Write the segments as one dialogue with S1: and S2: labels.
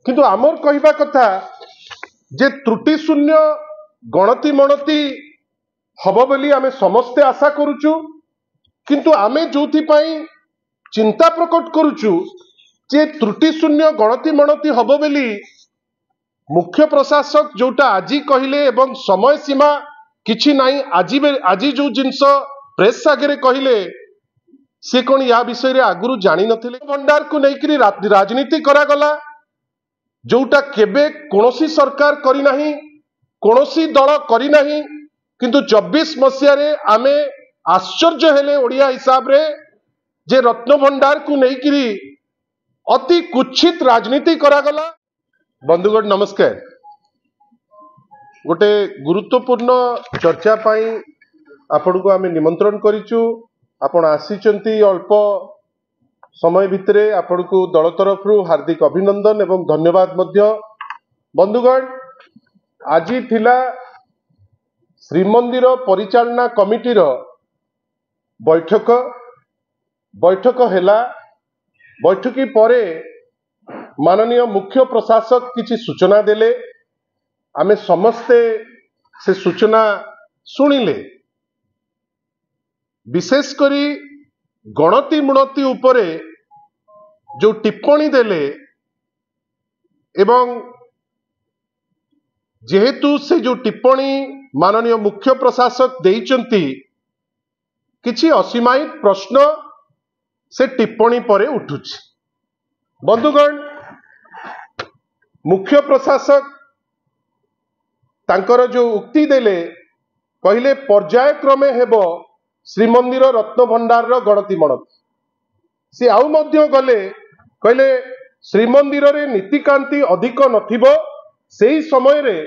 S1: किंतु आमर कहवा कथा जे त्रुटि शून्य गणति मणति हब बोली आमे समस्ते आशा करुचु किंतु आमे जोथि पई चिंता प्रकट करुचु जे त्रुटि शून्य गणति मणति हब बोली मुख्य प्रशासक जोटा आज कहले एवं समय सीमा किछि नाही आज जो जिनस प्रेस आगे कहले सी कौन या विषय रे आगुरु जानी नथिले भंडार को लेकरी राजनीति करागला जोटा केबे कोनोसी सरकार करी नाही कोनोसी दल करी नाही किंतु 24 मसिया रे आमे आश्चर्य हेले ओडिया हिसाब रे जे रत्न भंडार को लेकरी अति कुच्छित राजनीति करागला। बंधुगण नमस्कार। गोटे गुरुत्वपूर्ण चर्चा पाई आपण को आमे निमंत्रण करिचु। आपण आसीचंती अल्प समय भितरे आपण को दल तरफ हार्दिक अभिनंदन एवं धन्यवाद मध्य। बंधुगण आज थिला श्रीमंदिर परिचालना कमिटी रो बैठक हैला। बैठकी परे माननीय मुख्य प्रशासक किछि सूचना देले आमे समस्ते से सूचना सुनिले। विशेष करी गणति मुणति उपरे जो टिप्पणी देले एवं जेहेतु से जो टिप्पणी माननीय मुख्य प्रशासक देइचंती किछि असीमायित प्रश्न से टिप्पणी परे उठुछि। बंधुगण मुख्य प्रशासक तांकर जो उक्ति देले कहले पर्याय क्रमे हेबो श्रीमंदिर रत्न भंडार गणति मणति। से आउ मध्य गले कहले श्रीमंदिर रे नीतिकांति अधिक नथिबो सेही समय रे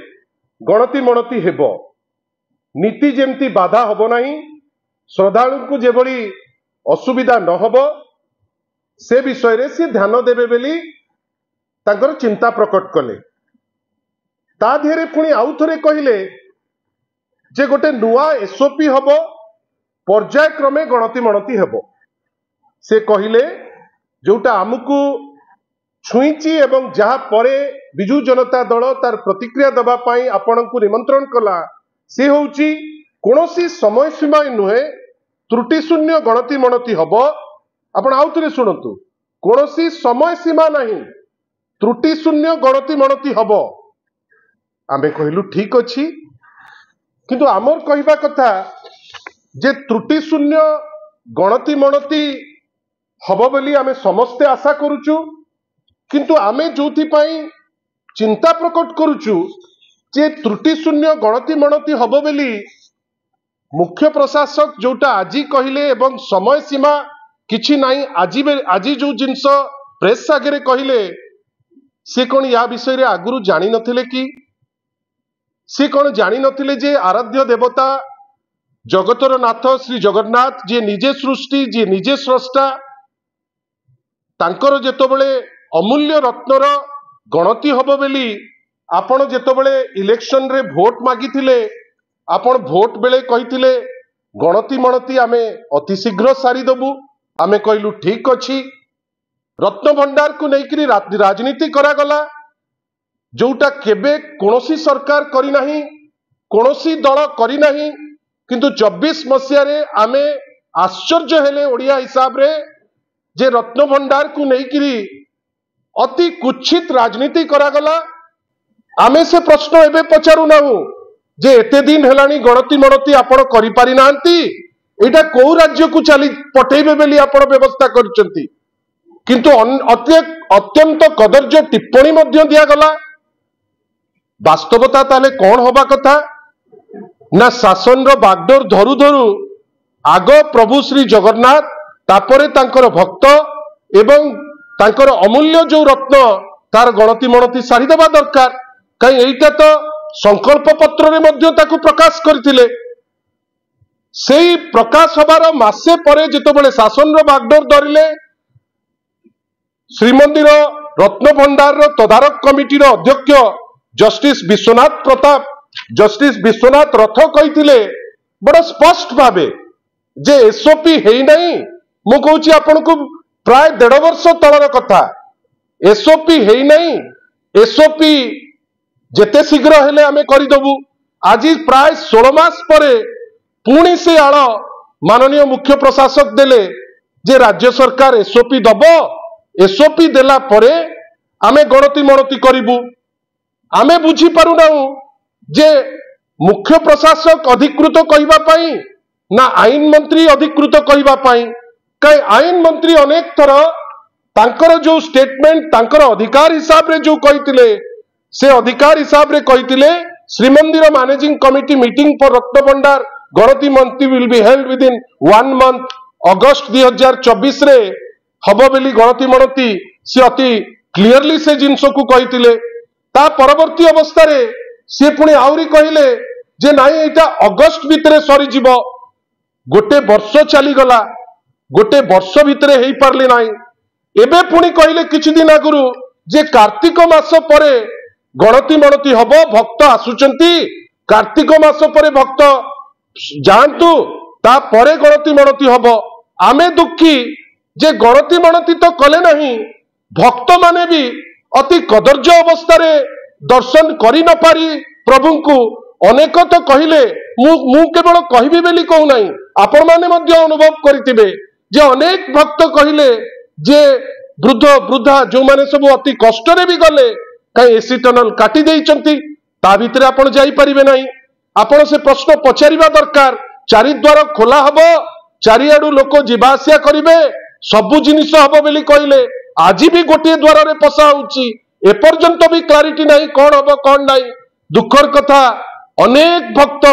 S1: गणति मणति हेबो। नीति जेमती बाधा हबो नाही श्रद्धालु को जेभली असुविधा न हबो से विषय रे से ध्यान देबे बेली तांकर चिंता प्रकट कले। ता धेरे पुणी आउ थरे कहले जे गोटे नुआ एसओपी हबो पर्याय क्रमे गणति मणति हेबो। से कहले जोटा आमको छुईची एवं जहा परे बिजु जनता दल तार प्रतिक्रिया दबा पाई आपण को निमंत्रण कला से होउची कोनोसी समय सीमा नुहे त्रुटि शून्य गणति मणति हबो। आपण आउ थरे सुनंतु कोनोसी समय सीमा नहीं त्रुटि शून्य गणति मणति हबो। आमे कहलु ठीक अछि किंतु आमर कहवा कथा जे त्रुटि शून्य गणति मणति हब बोली आमे समस्ते आशा करुचु किंतु आमे जोथि पई चिंता प्रकट करुचु जे त्रुटि शून्य गणति मणति हब बोली मुख्य प्रशासक जोटा आज कहले एवं समय सीमा किछि नाही आज जो जिनस प्रेस आगे कहले सी कौन या विषय रे आगुरु जानी नथिले कि सी कौन जानी नथिले जे आराध्य देवता जगतर नाथ श्री जगन्नाथ जी निजे सृष्टि जी निजे स्रष्टा तांकर जेतबेले अमूल्य रत्नर गणति हब बेली आपण जेतबेले इलेक्शन रे भोट मागिथिले आपण भोट बेले कहिथिले गणति मणति आमे अति शीघ्र सारी दबु। आमे कहलु ठीक अछि। रत्न भंडार को लेकरी राजनीति करागला जोटा केबे कोनोसी सरकार करी नाही कोनोसी दल करी नाही किंतु 24 मसिया रे आमे आश्चर्य हेले ओडिया हिसाब रे जे रत्न भंडार को लेकरी अति कुच्छित राजनीति करागला। आमे से प्रश्न एबे पचारू नाहु जे एते दिन हेलानी गणति मणति आपण करि पारि नांती एटा को राज्य को चली पठेबे बेली आपण व्यवस्था करचंती किंतु अत्यंत कदर्य टिप्पणी मध्य दिया गला। वास्तवता ताले कौन होबा कथा ना शासन रो बागडोर धरु धरु आग प्रभु श्री जगन्नाथ तापरे तांकर भक्त एवं तांकर अमूल्य जो रत्न तार गणति मणति सारी देबा दरकार। कहीं एटा तो संकल्प पत्र रे मध्य ताकु प्रकाश करथिले। सेही प्रकाश हबार मासे परे जेतबेले शासन रो बागडोर धरिले श्रीमंदिर रत्न भंडार तदारक कमिटी अध्यक्ष जस्टिस विश्वनाथ प्रताप जस्टिस विश्वनाथ रथ कही बड़ा स्पष्ट भावे जे एसओपी है नहीं मु कहूँ आपन को प्राय 1.5 वर्ष तलर कथा एसओपी है नहीं एसओपी जेते शीघ्र हेले आमे करिदबु। आज प्राय 16 मास परे पुणी से आड़ माननीय मुख्य प्रशासक देले जे राज्य सरकार एसओपी दब, एसओपी देला परे आमे गणति मणति करिबु। आमे बुझी पारुना जे मुख्य प्रशासक अधिकृत कहिबा पाई ना आईन मंत्री अधिकृत कहिबा पाई। कई आईन मंत्री अनेक थर तांकर जो स्टेटमेंट तांकर अधिकार हिसाब रे जो कहितिले से अधिकार हिसाब रे कहितिले Shrimandir managing committee meeting for Ratnabhandar गणति मंत्री will be held within 1 month August 2024 रे हबो बेली गणति मणति से अति क्लियरली से जिनस को कहितिले। ता परवर्ती अवस्था रे से पुणी आउरी कहिले जे नाई एटा अगस्त भितरे सरी जीवो। गोटे वर्ष चली गला, गोटे वर्ष भितरे हेई पारले नाई। एबे पुणी कहिले किछि दिन आगुरु जे कार्तिक मास परे गणति मणति हबो, भक्त आसुचंती, कार्तिक मास परे भक्त जानतु ता परे गणति मणति हबो। आमे दुखी जे गणति मणति तो कले नहीं, भक्त माने भी अति कदर्य अवस्था रे दर्शन करि न पारी प्रभु को अनेक तो कहिले मु केवल कहबी बेली कहू नहीं, आपण माने मध्य अनुभव करितिबे जे अनेक भक्त कहिले जे वृद्ध वृद्धा जो माने सब अति कष्ट रे भी गले कई एसी टनल काटी देइचंती ता भितरे आपण जाई परिबे नहीं। आपण से प्रश्न पचारिबा दरकार। चारिद्वार खोला हबो, चारिआडू लोक जीवा आसिया करिवे, सबु जिनिस हबो बेली कहिले आज भी गोटे द्वार रे पसा होउची। एपर्यंत भी क्लारिटी नहीं कौन हबो कौन नहीं। दुखर कथा अनेक भक्त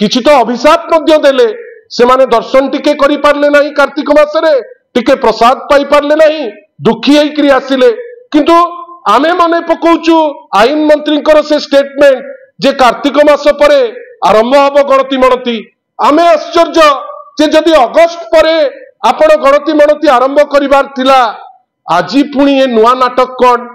S1: किछि तो अभिशाप मध्य देले, से माने दर्शन टिके करि पारले नहीं, कार्तिक मासरे टिके प्रसाद पाई पारले नहीं, दुखी होइकरी आसिले। किंतु आमे मने पकौचु आईन मंत्री से स्टेटमेंट जे कार्तिक मास परे आरंभ हबो गणति मणति। आमे आश्चर्य जे जदि अगस्त परे आपण गणति मणति आरंभ करिवार थिला, आज पुणी ए नुआ नाटक कौन?